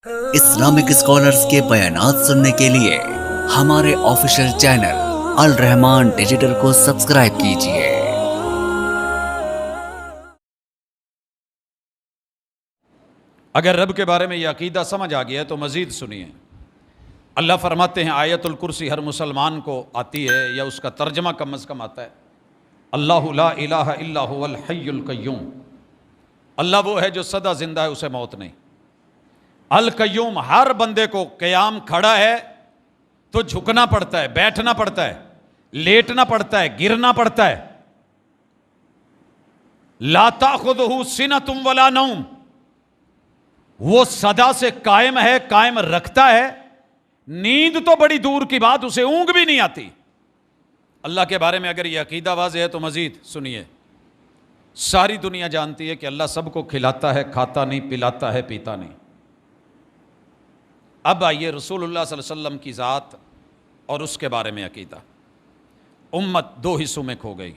Islamic scholars کے بیانات سننے کے لیے ہمارے آفیشیل چینل الرحمان ڈیجیٹل کو سبسکرائب کیجیے۔ اگر رب کے بارے میں یہ عقیدہ سمجھ آ گیا ہے تو مزید سنیے۔ اللہ فرماتے ہیں آیت الکرسی ہر مسلمان کو آتی ہے یا اس کا ترجمہ کم از کم آتا ہے۔ اللہ لا الہ الا هو الحی القیوم، اللہ وہ ہے جو سدا زندہ ہے، اسے موت نہیں۔ القیوم، ہر بندے کو قیام کھڑا ہے تو جھکنا پڑتا ہے، بیٹھنا پڑتا ہے، لیٹنا پڑتا ہے، گرنا پڑتا ہے۔ لا تأخذہ سنۃ ولا نوم، وہ صدا سے قائم ہے، قائم رکھتا ہے، نیند تو بڑی دور کی بات، اسے اونگ بھی نہیں آتی۔ اللہ کے بارے میں اگر یہ عقیدہ واضح ہے تو مزید سنیے۔ ساری دنیا جانتی ہے کہ اللہ سب کو کھلاتا ہے، کھاتا نہیں، پلاتا ہے، پیتا نہیں۔ اب آئیے رسول اللہ صلی اللہ علیہ وسلم کی ذات اور اس کے بارے میں عقیدہ۔ امت دو حصوں میں کھو گئی۔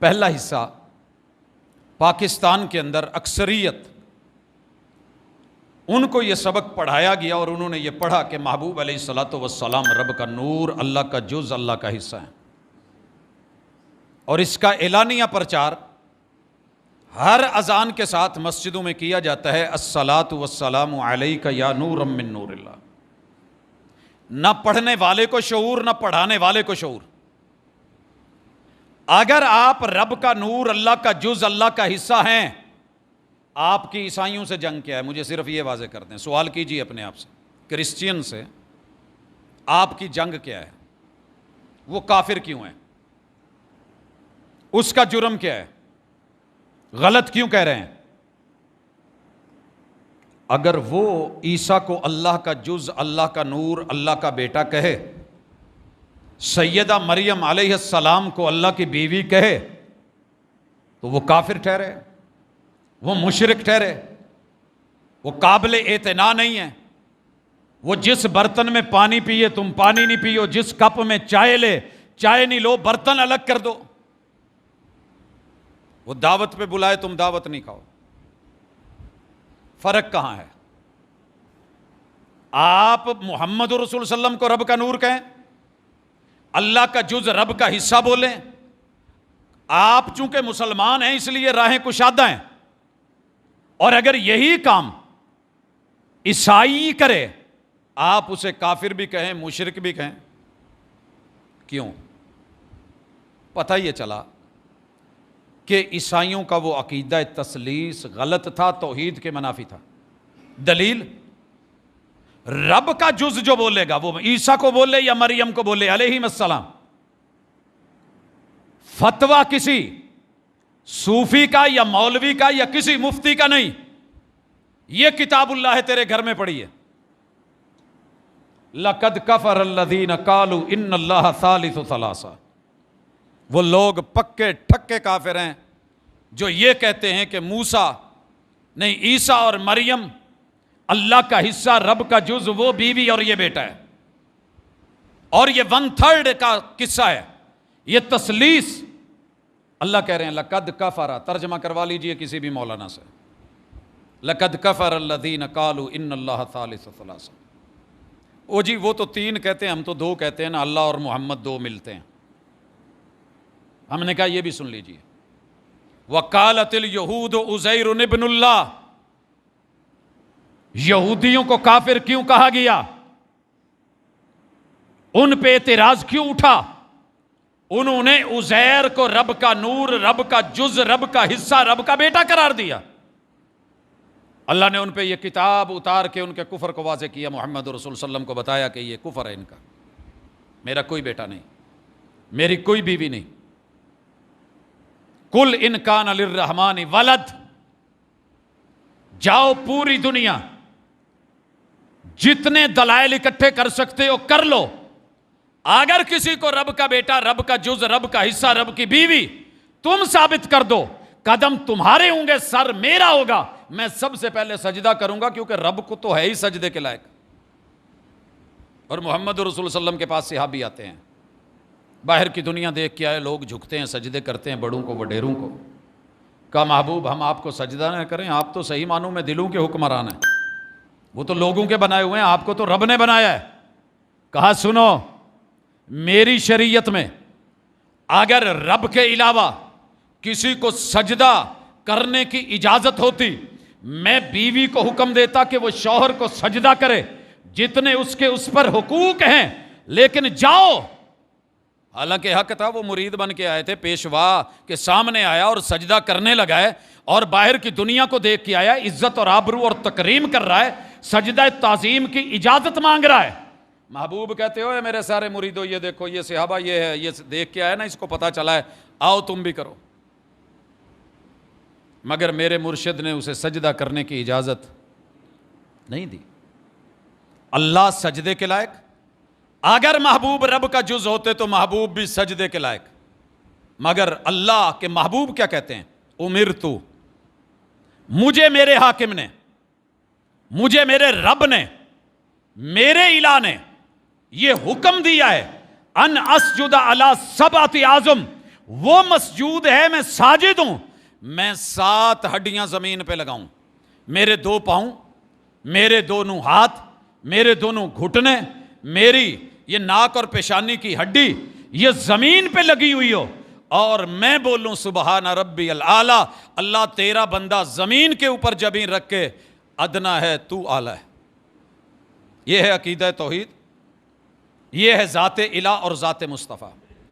پہلا حصہ پاکستان کے اندر اکثریت، ان کو یہ سبق پڑھایا گیا اور انہوں نے یہ پڑھا کہ محبوب علیہ الصلوۃ والسلام رب کا نور، اللہ کا جز، اللہ کا حصہ ہے، اور اس کا اعلانیہ پرچار ہر اذان کے ساتھ مسجدوں میں کیا جاتا ہے، الصلاۃ والسلام علیک یا نور من نور اللہ۔ نہ پڑھنے والے کو شعور، نہ پڑھانے والے کو شعور۔ اگر آپ رب کا نور، اللہ کا جز، اللہ کا حصہ ہیں، آپ کی عیسائیوں سے جنگ کیا ہے؟ مجھے صرف یہ واضح کر دیں، سوال کیجیے اپنے آپ سے، کرسچین سے آپ کی جنگ کیا ہے؟ وہ کافر کیوں ہے؟ اس کا جرم کیا ہے؟ غلط کیوں کہہ رہے ہیں؟ اگر وہ عیسیٰ کو اللہ کا جز، اللہ کا نور، اللہ کا بیٹا کہے، سیدہ مریم علیہ السلام کو اللہ کی بیوی کہے، تو وہ کافر ٹھہرے، وہ مشرک ٹھہرے، وہ قابل اعتنا نہیں ہے۔ وہ جس برتن میں پانی پیے تم پانی نہیں پیو، جس کپ میں چائے لے چائے نہیں لو، برتن الگ کر دو۔ وہ دعوت پہ بلائے تم دعوت نہیں کھاؤ۔ فرق کہاں ہے؟ آپ محمد رسول صلی اللہ علیہ وسلم کو رب کا نور کہیں، اللہ کا جز رب کا حصہ بولیں۔ آپ چونکہ مسلمان ہیں اس لیے راہیں کشادہ ہیں، اور اگر یہی کام عیسائی کرے آپ اسے کافر بھی کہیں، مشرک بھی کہیں۔ کیوں؟ پتہ یہ چلا کہ عیسائیوں کا وہ عقیدہ تثلیث غلط تھا، توحید کے منافی تھا۔ دلیل، رب کا جز جو بولے گا وہ عیسیٰ کو بولے یا مریم کو بولے علیہم السلام، فتویٰ کسی صوفی کا یا مولوی کا یا کسی مفتی کا نہیں، یہ کتاب اللہ ہے، تیرے گھر میں پڑھی ہے۔ لَقَدْ كَفَرَ الَّذِينَ قَالُوا إِنَّ اللَّهَ ثَالِثُ ثَلَاثَةٍ، وہ لوگ پکے ٹھکے کافر ہیں جو یہ کہتے ہیں کہ موسیٰ نہیں، عیسیٰ اور مریم اللہ کا حصہ، رب کا جز، وہ بیوی اور یہ بیٹا ہے، اور یہ 1/3 کا قصہ ہے، یہ تثلیث۔ اللہ کہہ رہے ہیں لقد کفر، ترجمہ کروا لیجئے کسی بھی مولانا سے، لقد کفر الذین قالوا ان اللہ ثالث ثلاثہ۔ او جی وہ تو 3 کہتے ہیں، ہم تو 2 کہتے ہیں نا، اللہ اور محمد 2 ملتے ہیں۔ ہم نے کہا یہ بھی سن لیجئے، وقالت الیہود عزیر ابن اللہ، یہودیوں کو کافر کیوں کہا گیا؟ ان پہ اعتراض کیوں اٹھا؟ انہوں نے عزیر کو رب کا نور، رب کا جز، رب کا حصہ، رب کا بیٹا قرار دیا۔ اللہ نے ان پہ یہ کتاب اتار کے ان کے کفر کو واضح کیا، محمد رسول صلی اللہ علیہ وسلم کو بتایا کہ یہ کفر ہے ان کا، میرا کوئی بیٹا نہیں، میری کوئی بیوی نہیں۔ کل ان کان للرحمن ولد، جاؤ پوری دنیا جتنے دلائل اکٹھے کر سکتے ہو کر لو، اگر کسی کو رب کا بیٹا، رب کا جز، رب کا حصہ، رب کی بیوی تم ثابت کر دو، قدم تمہارے ہوں گے، سر میرا ہوگا، میں سب سے پہلے سجدہ کروں گا، کیونکہ رب کو تو ہے ہی سجدے کے لائق۔ اور محمد رسول صلی اللہ علیہ وسلم کے پاس صحابی آتے ہیں، باہر کی دنیا دیکھ کے آئے، لوگ جھکتے ہیں، سجدے کرتے ہیں بڑوں کو، وڈیروں کو۔ کہا محبوب ہم آپ کو سجدہ نہ کریں، آپ تو صحیح معنوں میں دلوں کے حکمران ہیں، وہ تو لوگوں کے بنائے ہوئے ہیں، آپ کو تو رب نے بنایا ہے. کہا سنو، میری شریعت میں اگر رب کے علاوہ کسی کو سجدہ کرنے کی اجازت ہوتی، میں بیوی کو حکم دیتا کہ وہ شوہر کو سجدہ کرے جتنے اس کے اس پر حقوق ہیں، لیکن جاؤ. حالانکہ حق تھا، وہ مرید بن کے آئے تھے، پیشوا کے سامنے آیا اور سجدہ کرنے لگا ہے، اور باہر کی دنیا کو دیکھ کے آیا، عزت اور آبرو اور تکریم کر رہا ہے، سجدہ تعظیم کی اجازت مانگ رہا ہے. محبوب کہتے ہو میرے سارے مریدو، یہ دیکھو یہ صحابہ یہ ہے، یہ دیکھ کے آیا نا، اس کو پتہ چلا ہے، آؤ تم بھی کرو. مگر میرے مرشد نے اسے سجدہ کرنے کی اجازت نہیں دی. اللہ سجدے کے لائق، اگر محبوب رب کا جز ہوتے تو محبوب بھی سجدے کے لائق، مگر اللہ کے محبوب کیا کہتے ہیں؟ امرتو، مجھے میرے حاکم نے، مجھے میرے رب نے، میرے الہ نے یہ حکم دیا ہے، ان اسجد علی سبعۃ اعظم، وہ مسجود ہے، میں ساجد ہوں، میں 7 ہڈیاں زمین پہ لگاؤں، میرے 2 پاؤں، میرے دونوں ہاتھ، میرے دونوں گھٹنے، میری یہ ناک اور پیشانی کی ہڈی یہ زمین پہ لگی ہوئی ہو، اور میں بولوں سبحان ربی الاعلیٰ. اللہ تیرا بندہ زمین کے اوپر جبین رکھ کے ادنا ہے، تو اعلیٰ ہے. یہ ہے عقیدہ توحید، یہ ہے ذات الہ اور ذات مصطفیٰ.